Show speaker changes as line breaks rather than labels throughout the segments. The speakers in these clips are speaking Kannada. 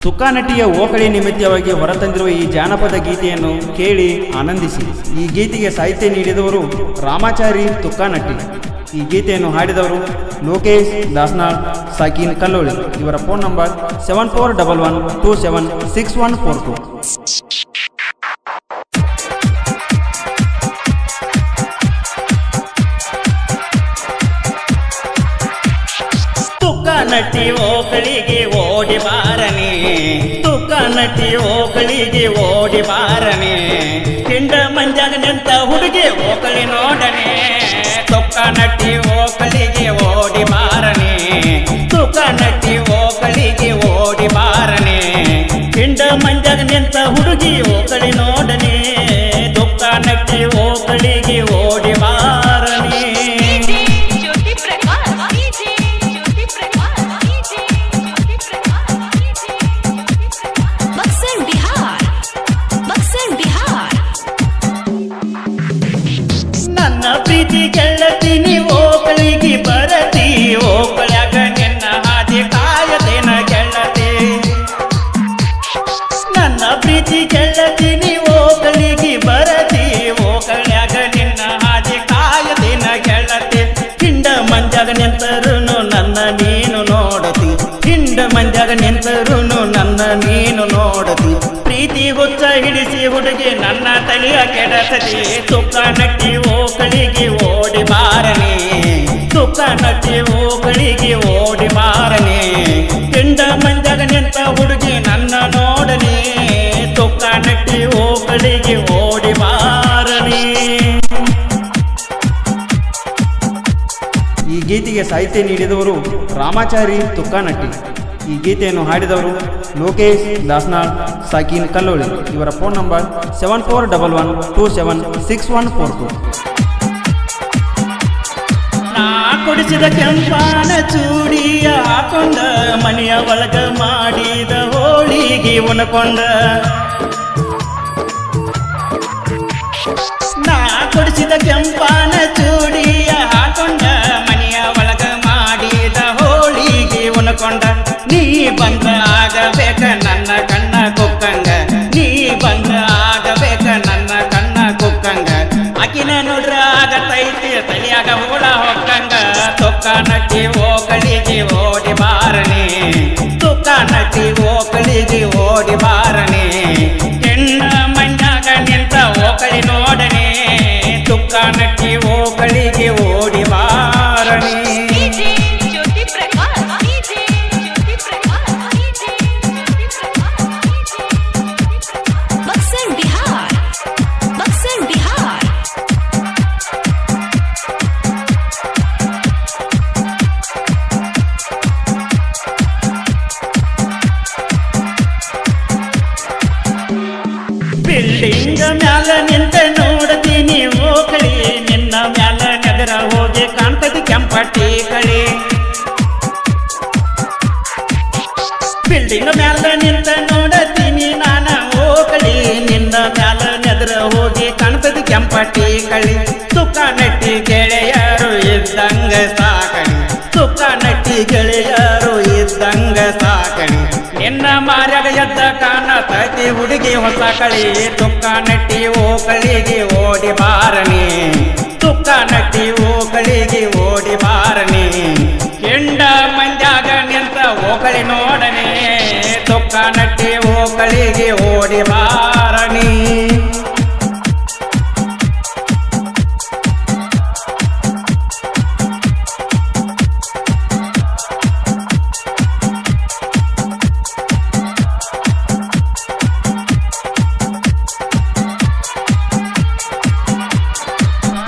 ತುಕಾನಟಿಯ ಓಕಳಿ ನಿಮಿತ್ತವಾಗಿ ಹೊರತಂದಿರುವ ಈ ಜಾನಪದ ಗೀತೆಯನ್ನು ಕೇಳಿ ಆನಂದಿಸಿ. ಈ ಗೀತೆಗೆ ಸಾಹಿತ್ಯ ನೀಡಿದವರು ರಾಮಾಚಾರಿ ತುಕಾನಟ್ಟಿ. ಈ ಗೀತೆಯನ್ನು ಹಾಡಿದವರು ಲೋಕೇಶ್ ದಾಸ್ನಾಳ್, ಸಾಕಿನ್ ಕಲ್ಲೋಳಿ. ಇವರ ಫೋನ್ ನಂಬರ್ 7411276142.
ತುಕಾನಟ್ಟಿ ಓಕಳಿಗೆ ಓಡಿ ಬಾರನೆ, ತುಕಾನಟ್ಟಿ ಓಕಳಿಗೆ ಓಡಿ ಬಾರನೆ, ಹಿಂಡ ಮಂಜಾಗ ನಿಂತ ಹುಡುಗಿ ಓಕಳಿ ನೋಡನೆ. ತುಕಾನಟ್ಟಿ ಓಕಳಿಗೆ ಓಡಿ ಬಾರನೆ, ತುಕಾನಟ್ಟಿ ಓಕಳಿಗೆ ಓಡಿ ಬಾರನೆ, ಹಿಂಡ ಮಂಜಾಗ ನಿಂತ ಹುಡುಗಿ ಓಕಳಿ ನೋಡನೆ. ತುಕಾನಟ್ಟಿ ಓಕಳಿಗೆ ಓಡಿ ಬಾರನೆ. ನನ್ನ ಪ್ರೀತಿ ಗೆಳತೀನಿ ಓಕಳಿಗೆ ಬರತಿ, ಓಕಳ್ಯಾಗ ನಿನ್ನ ಹಾದಿ ಕಾಯತೇನ ಗೆಳತಿ. ನನ್ನ ಪ್ರೀತಿ ಗೆಳತೀನಿ ಓಕಳಿಗೆ ಬರತಿ, ಓಕಳ್ಯಾಗ ನಿನ್ನ ಹಾದಿ ಕಾಯತೇನ ಗೆಳತಿ. ಹಿಂಡ ಮಂಜಾಗ ನಿಂತರುನು ನನ್ನ ನೀನು ನೋಡತಿ, ಹಿಂಡ ಮಂಜಾಗ ನಿಂತರುನು ನನ್ನ ನೀನು ನೋಡತಿ. ಪ್ರೀತಿ ಹುಚ್ಚ ಹಿಡಿಸಿ ಹುಡುಗಿ ನನ್ನ ತಲೆಯ ಕೆಡಸತಿ. ತುಕಾನಟ್ಟಿ ಓಕಳಿಗೆ ಓಡಿ ಬಾರನೆ, ತುಕಾನಟ್ಟಿ ಓಕಳಿಗೆ ಓಡಿ ಬಾರನೆ, ಹಿಂಡ ಮಂಜಾಗ ನಿಂತ ಹುಡುಗಿ ನನ್ನ ನೋಡನೆ. ತುಕಾನಟ್ಟಿ ಓಕಳಿಗೆ ಓಡಿ ಬಾರನೆ.
ಈ ಗೀತೆಗೆ ಸಾಹಿತ್ಯ ನೀಡಿದವರು ರಾಮಾಚಾರಿ ತುಕಾನಟ್ಟಿ. ಈ ಗೀತೆಯನ್ನು ಹಾಡಿದವರು ಲೋಕೇಶ್ ದಾಸ್ನಾಳ್, ಸಾಕಿನ್ ಕಲ್ಲೋಳಿ. ಇವರ ಫೋನ್ ನಂಬರ್ 7411276142.
ನಾ ಕೊಡಿಸಿದ ಕೆಂಪಾನ ಚೂಡಿಯ ಹಾಕೊಂಡ, ಮನೆಯ ಒಳಗ ಮಾಡಿದ ಹೋಳಿಗೆ ಉಣಕೊಂಡ. ನಾ ಕೊಡಿಸಿದ ಕೆಂಪಾನ ಚೂಡಿಯ ಹಾಕೊಂಡ, ಮನೆಯ ಒಳಗ ಮಾಡಿದ ಹೋಳಿಗೆ ಉಣಕೊಂಡ. ನೀ ಬಂದ ಆಗಬೇಕ ನನ್ನ ಕಣ್ಣ ಕುಕ್ಕಂಗ, ನೀ ಬಂದ ಆಗಬೇಕ ನನ್ನ ಕಣ್ಣ ಕುಕ್ಕಂಗ. ಆಕಿನ ನೋಡ್ರ ಆಗತೈತಿ ತಲಿಯಾಗ ಹುಳ ಹೊಕ್ಕಂಗ. ತುಕಾನಟ್ಟಿ ಓಕಳಿಗೆ ಓಡಿ ಬಾರನೆ, ತುಕಾನಟ್ಟಿ ಓಕಳಿಗೆ ಓಡಿ ಬಾರನೆ, ಹೆಣ್ಣ ಮಂಜಾಗ ನಿಂತ ಓಕಳಿ ನೋಡನೆ. ತುಕಾನಟ್ಟಿ ಓಕಳಿಗೆ ಓಡಿ ಬಾರನೆ. ಬಿಲ್ಡಿಂಗ್ ಮ್ಯಾಲ ನಿಂತ ನೋಡ್ತೀನಿ ಓಕಳಿ, ನಿನ್ನ ಮ್ಯಾಲ ನೆದರ ಹೋಗಿ ಕಾಣ್ತತಿ ಕೆಂಪಟ್ಟಿ ಕಳಿ. ಬಿಲ್ಡಿಂಗ್ ಮ್ಯಾಲ ನಿಂತ ನೋಡತೀನಿ ನಾನ ಓಕಳಿ, ನಿನ್ನ ಮ್ಯಾಲ ನೆದರ ಹೋಗಿ ಕಾಣ್ತತಿ ಕೆಂಪಟ್ಟಿ ಕಳಿ. ತುಕಾನಟ್ಟಿ ಗೆಳೆಯರು ಇದ್ದಂಗ ಸಾಕಣಿ, ತುಕಾನಟ್ಟಿ ಗೆಳೆಯರು ಇದ್ದಂಗ ಸಾಕಣಿ. ನಿನ್ನ ಮಾರ್ಯಾಗ ಎದ್ದ ಕಾಣತೈತಿ ಹುಡುಗಿ ಹೊಸ ಕಳಿ. ತುಕಾನಟ್ಟಿ ಓಕಳಿಗೆ ಓಡಿ ಬಾರನೆ, ತುಕಾನಟ್ಟಿ ಓಕಳಿಗೆ ಓಡಿ ಬಾರನೆ, ಹೆಂಡ ಮಂಜಾಗ ನಿಂತ ಓಕಳಿ ನೋಡನೆ. ತುಕಾನಟ್ಟಿ ಓಕಳಿಗೆ ಓಡಿ ಬಾರನೆ.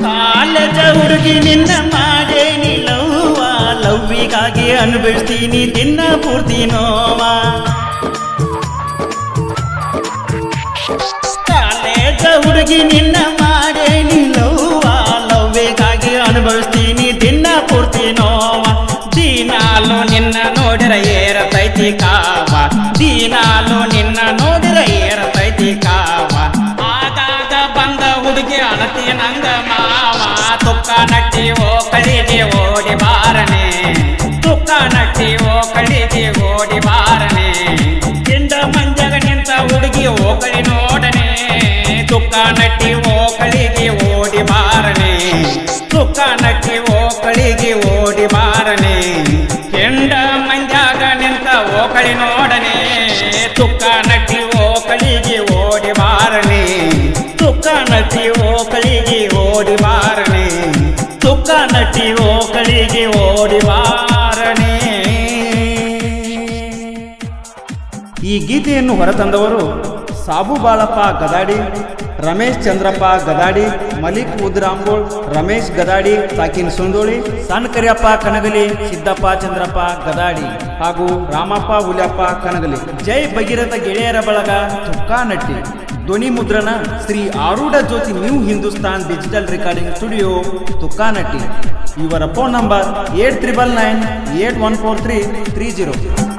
ಕಾಲೇಜ ಹುಡುಗಿ ನಿನ್ನ ಮಾಡೇನಿ ಲವ್ವ, ಲವ್ವಿಗಾಗಿ ಅನುಭವಿಸ್ತೀನಿ ದಿನ ಪೂರ್ತಿ ನೋವ. ಕಾಲೇಜ ಹುಡುಗಿ ನಿನ್ನ ಮಾಡೇನಿ ಲವ್ವ, ಲವ್ವಿಗಾಗಿ ಅನುಭವಿಸ್ತೀನಿ ದಿನ ಪೂರ್ತಿ ನೋವ. ದಿನಾಲು ನಿನ್ನ ನೋಡಿರ ಏರತೈತಿ ಕಾವ, ದಿನಾಲು ನಿನ್ನ ನೋಡಿರ ಏರತೈತಿ ಕಾವ. ಆಗಾಗ ಬಂದ ಹುಡುಗಿ ಅಳತಿ ನಂಗ ಮಾವ. ತುಕಾನಟ್ಟಿ ಓಕಳಿಗೆ ಓಡಿ ಬಾರನೆ, ತುಕಾನಟ್ಟಿ ಓಕಳಿಗೆ ಓಡಿ ಬಾರನೆ, ಹಿಂಡ ತುಕ್ಕಾನಟ್ಟಿ ಓಕಳಿಗೆ ಓಡಿ ಬಾರನೆ ತುಕ್ಕಾನಟ್ಟಿ ಓಕಳಿಗೆ ಓಡಿ ಬಾರನೆ ಕೆಂಡ ಮಂಜಾಗ ನಿಂತ ಓಕಳಿ ನೋಡನೆ ತುಕ್ಕಾನಟ್ಟಿ ಓಕಳಿಗೆ ಓಡಿ ಬಾರನೆ ತುಕ್ಕಾನಟ್ಟಿ ಓಕಳಿಗೆ ಓಡಿ ಬಾರನೆ ತುಕ್ಕಾನಟ್ಟಿ ಓಕಳಿಗೆ ಓಡಿ ಬಾರನೆ.
ಈ ಗೀತೆಯನ್ನು ಹೊರತಂದವರು ಸಾಬು ಬಾಳಪ್ಪ ಗದಾಡಿ, ರಮೇಶ್ ಚಂದ್ರಪ್ಪ ಗದಾಡಿ, ಮಲಿಕ್ ಉದ್ರಾಂಬೋಳ್, ರಮೇಶ್ ಗದಾಡಿ, ಸಾಕಿನ್ ಸುಂದೋಳಿ, ಸಣ್ಣ ಕರಿಯಪ್ಪ ಕನಗಲಿ, ಸಿದ್ದಪ್ಪ ಚಂದ್ರಪ್ಪ ಗದಾಡಿ ಹಾಗೂ ರಾಮಪ್ಪ ಹುಲಿಯಪ್ಪ ಕನಗಲಿ. ಜೈ ಭಗೀರಥ ಗೆಳೆಯರ ಬಳಗ ತುಕ್ಕಾನಟ್ಟಿ. ಧ್ವನಿ ಮುದ್ರಣ Shri Arudha Jyoti new Hindustan digital recording studio Tukkanatti. ಇವರ ಫೋನ್ ನಂಬರ್ 8999814330.